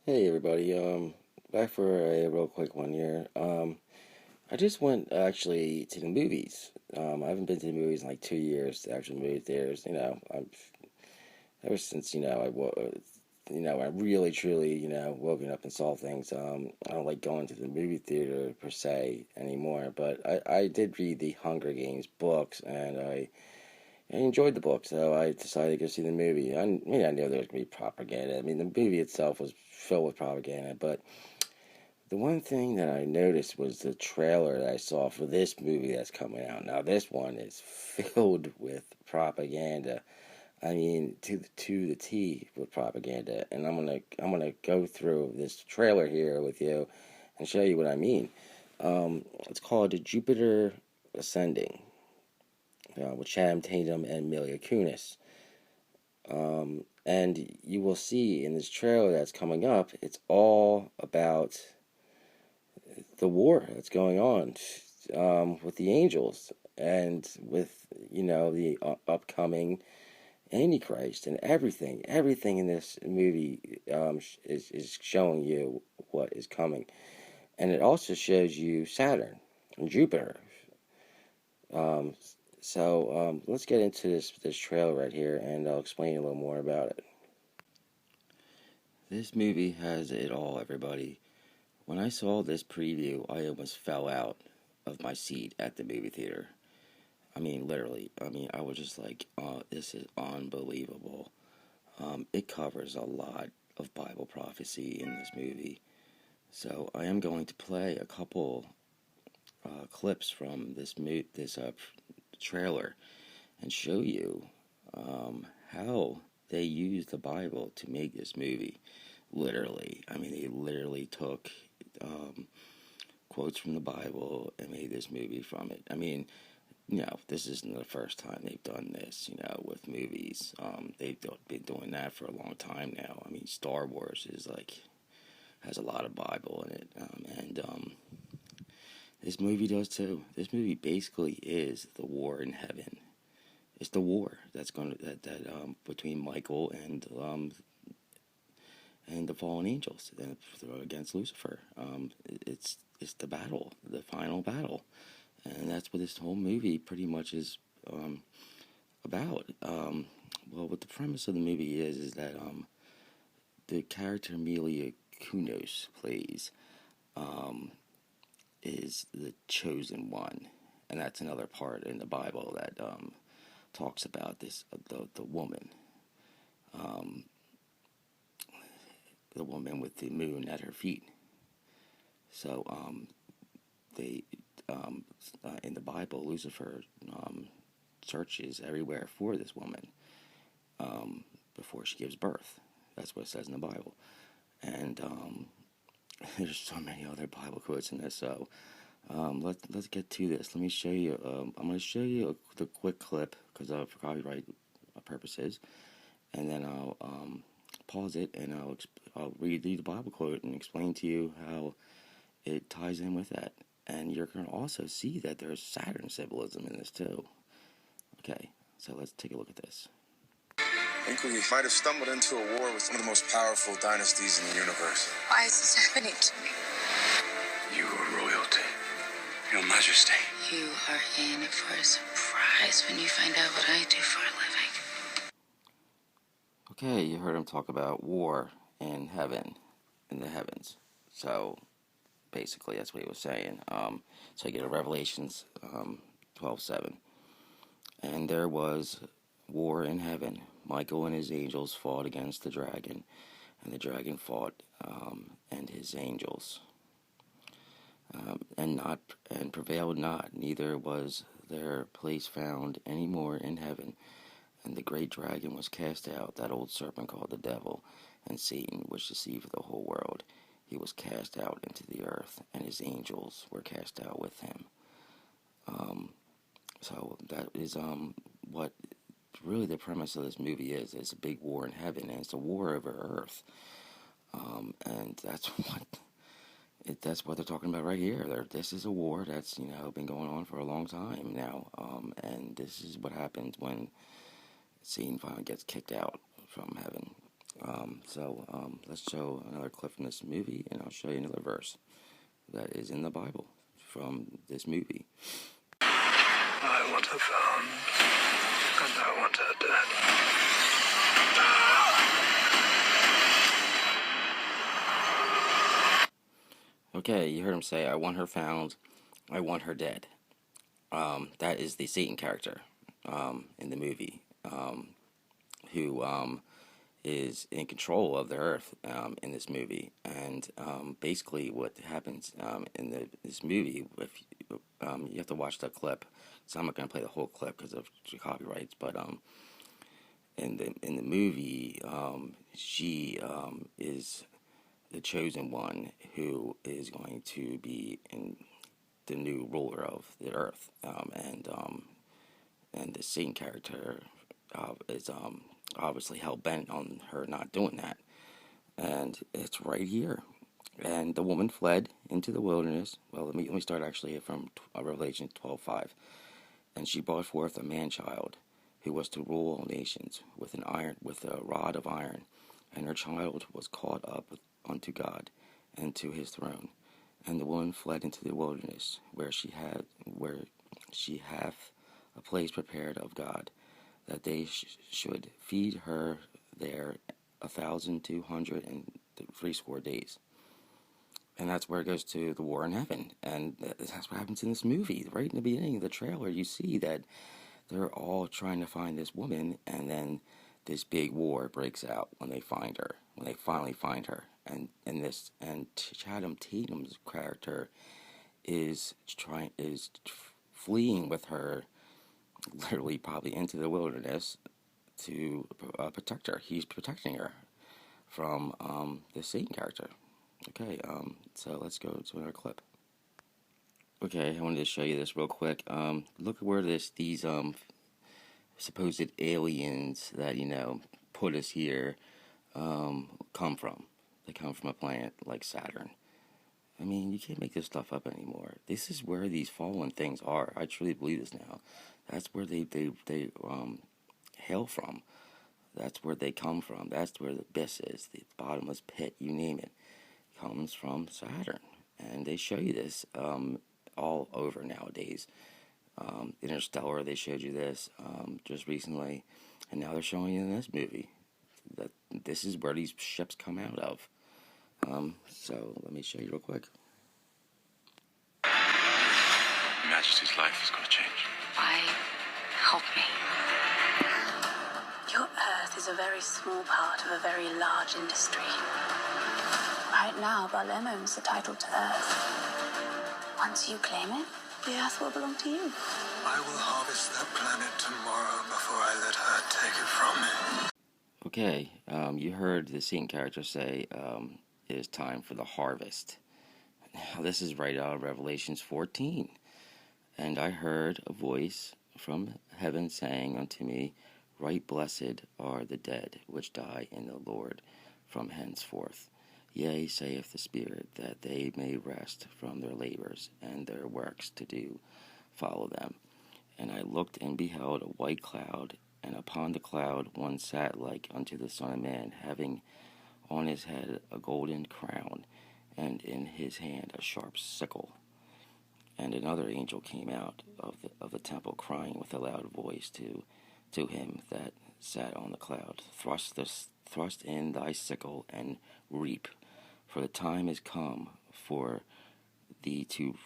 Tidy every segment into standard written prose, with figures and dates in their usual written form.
Hey everybody, back for a real quick one here. I just went actually to the movies. I haven't been to the movies in like 2 years, to actual movie theaters. I've ever since I really truly woken up and saw things. I don't like going to the movie theater per se anymore, but I did read the Hunger Games books and I enjoyed the book, so I decided to go see the movie. I knew there was going to be propaganda. I mean, the movie itself was filled with propaganda, but the one thing that I noticed was the trailer that I saw for this movie that's coming out. Now, this one is filled with propaganda. I mean, to the T with propaganda, and I'm gonna go through this trailer here with you and show you what I mean. It's called Jupiter Ascending, with Channing Tatum and Mila Kunis. And you will see in this trailer that's coming up, it's all about the war that's going on with the angels and with the upcoming Antichrist and everything. Everything in this movie is showing you what is coming, and it also shows you Saturn and Jupiter. Um, let's get into this trailer right here, and I'll explain a little more about it. This movie has it all, everybody. When I saw this preview, I almost fell out of my seat at the movie theater. I mean, literally. I mean, I was just like, oh, this is unbelievable. It covers a lot of Bible prophecy in this movie. So I am going to play a couple clips from this trailer and show you how they used the Bible to make this movie. Literally. I mean, they literally took um, quotes from the Bible and made this movie from it. I mean, this isn't the first time they've done this, with movies. They've been doing that for a long time now. I mean, Star Wars has a lot of Bible in it, and this movie does too. This movie basically is the war in heaven. It's the war between Michael and the fallen angels against Lucifer. It's the battle, the final battle, and that's what this whole movie pretty much is about. Well, what the premise of the movie is that the character Amelia Kunos plays is the chosen one, and that's another part in the Bible that talks about this the woman, um, the woman with the moon at her feet. So they in the Bible, Lucifer searches everywhere for this woman before she gives birth. That's what it says in the Bible, and there's so many other Bible quotes in this. So let's get to this. Let me show you. I'm going to show you the quick clip because for copyright purposes, and then I'll pause it and I'll read the Bible quote and explain to you how it ties in with that. And you're going to also see that there's Saturn symbolism in this too. Okay, so let's take a look at this. I think we might have stumbled into a war with one of the most powerful dynasties in the universe. Why is this happening to me? You are royalty. Your Majesty. You are in for a surprise when you find out what I do for a living. Okay, you heard him talk about war in heaven, in the heavens. So basically, that's what he was saying. So you get a Revelations 12:7, and there was war in heaven. Michael and his angels fought against the dragon, and the dragon fought and his angels, and prevailed not. Neither was their place found any more in heaven. And the great dragon was cast out, that old serpent called the devil, and Satan, which deceived the whole world. He was cast out into the earth, and his angels were cast out with him. So that is what really the premise of this movie is. It's a big war in heaven, and it's a war over earth. And that's what they're talking about right here. This is a war that's been going on for a long time now, and this is what happens when Satan finally gets kicked out from heaven. Let's show another clip from this movie, and I'll show you another verse that is in the Bible from this movie. I want her found, and I want her dead. Okay, you heard him say, I want her found, I want her dead. That is the Satan character in the movie, who is in control of the earth in this movie. And basically what happens in this movie, if you have to watch the clip, so I'm not going to play the whole clip because of copyrights, but in the movie, she is the chosen one who is going to be in the new ruler of the earth, and the Satan character is obviously hell bent on her not doing that, and it's right here. And the woman fled into the wilderness. Well, let me start actually from Revelation 12:5. And she brought forth a man child, who was to rule all nations with a rod of iron, and her child was caught up unto God and to his throne. And the woman fled into the wilderness, where she hath a place prepared of God, that they should feed her there 1,260 days. And that's where it goes to the war in heaven. And that's what happens in this movie. Right in the beginning of the trailer, you see that they're all trying to find this woman, and then this big war breaks out when they find her, when they finally find her. And Channing Tatum's character is fleeing with her, literally probably into the wilderness to protect her. He's protecting her from the Satan character. Okay, so let's go to another clip. Okay, I wanted to show you this real quick. Look at where these supposed aliens that put us here come from. They come from a planet like Saturn. I mean, you can't make this stuff up anymore. This is where these fallen things are. I truly believe this now. That's where they hail from. That's where they come from. That's where the abyss is, the bottomless pit, you name it, comes from Saturn. And they show you this all over nowadays. Interstellar, they showed you this just recently, and now they're showing you in this movie that this is where these ships come out of. So let me show you real quick. Majesty's life is going to change. Why help me? Your Earth is a very small part of a very large industry. Right now, Barlem owns the title to Earth. Once you claim it, the Earth will belong to you. I will harvest that planet tomorrow before I let her take it from me. Okay, you heard the Satan character say it is time for the harvest. Now, this is right out of Revelations 14. And I heard a voice from heaven saying unto me, Right blessed are the dead which die in the Lord from henceforth. Yea, saith the Spirit, that they may rest from their labors, and their works to do follow them. And I looked and beheld a white cloud, and upon the cloud one sat like unto the Son of Man, having on his head a golden crown, and in his hand a sharp sickle. And another angel came out of the temple, crying with a loud voice to him that sat on the cloud, Thrust in thy sickle, and reap, for the time is come for thee to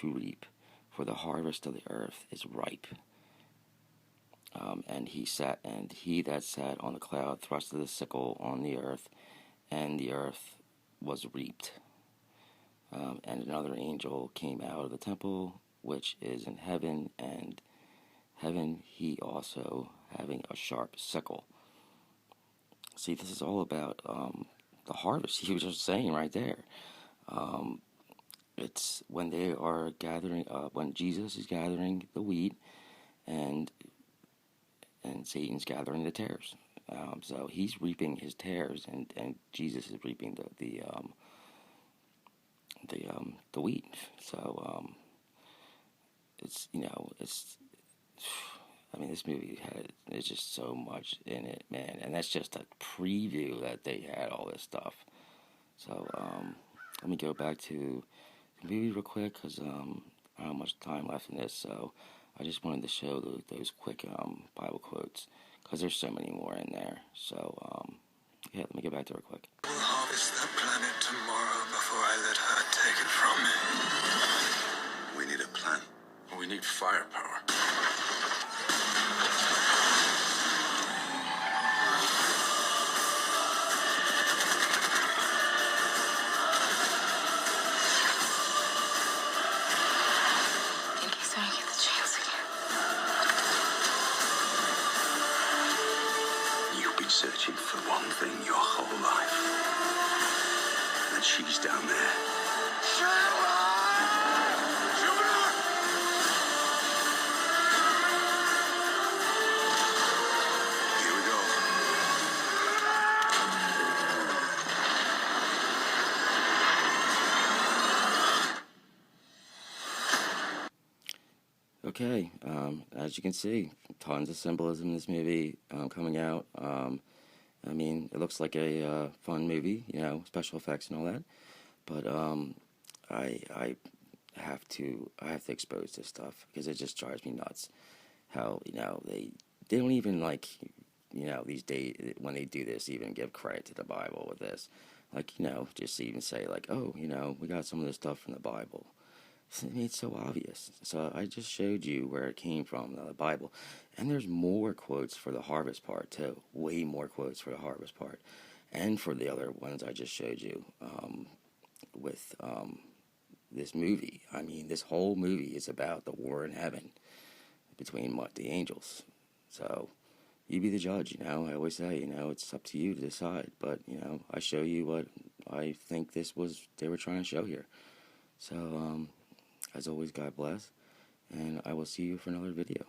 reap, for the harvest of the earth is ripe. And he that sat on the cloud thrusted the sickle on the earth, and the earth was reaped. And another angel came out of the temple, which is in heaven, and heaven he also having a sharp sickle. See, this is all about the harvest. He was just saying right there. It's when they are gathering, when Jesus is gathering the wheat, and Satan's gathering the tares. So he's reaping his tares, and Jesus is reaping the wheat. So it's I mean, this movie there's just so much in it, man. And that's just a preview that they had all this stuff. So, let me go back to the movie real quick because I don't have much time left in this. So, I just wanted to show those quick Bible quotes because there's so many more in there. So, yeah, let me get back to it real quick. I will harvest that planet tomorrow before I let her take it from me. We need a plan. We need firepower. Think he's gonna get the chance again. You've been searching for one thing your whole life. And she's down there. Here we go. Okay, as you can see, tons of symbolism in this movie coming out. I mean, it looks like a fun movie, you know, special effects and all that. But I have to expose this stuff because it just drives me nuts. How they don't even like, these days when they do this, even give credit to the Bible with this. Like, just even say like, oh, we got some of this stuff from the Bible. I mean, it's so obvious. So I just showed you where it came from, the Bible. And there's more quotes for the harvest part, too. Way more quotes for the harvest part. And for the other ones I just showed you with this movie. I mean, this whole movie is about the war in heaven between the angels. So you be the judge, I always say, it's up to you to decide. But, I show you what I think they were trying to show here. So, as always, God bless, and I will see you for another video.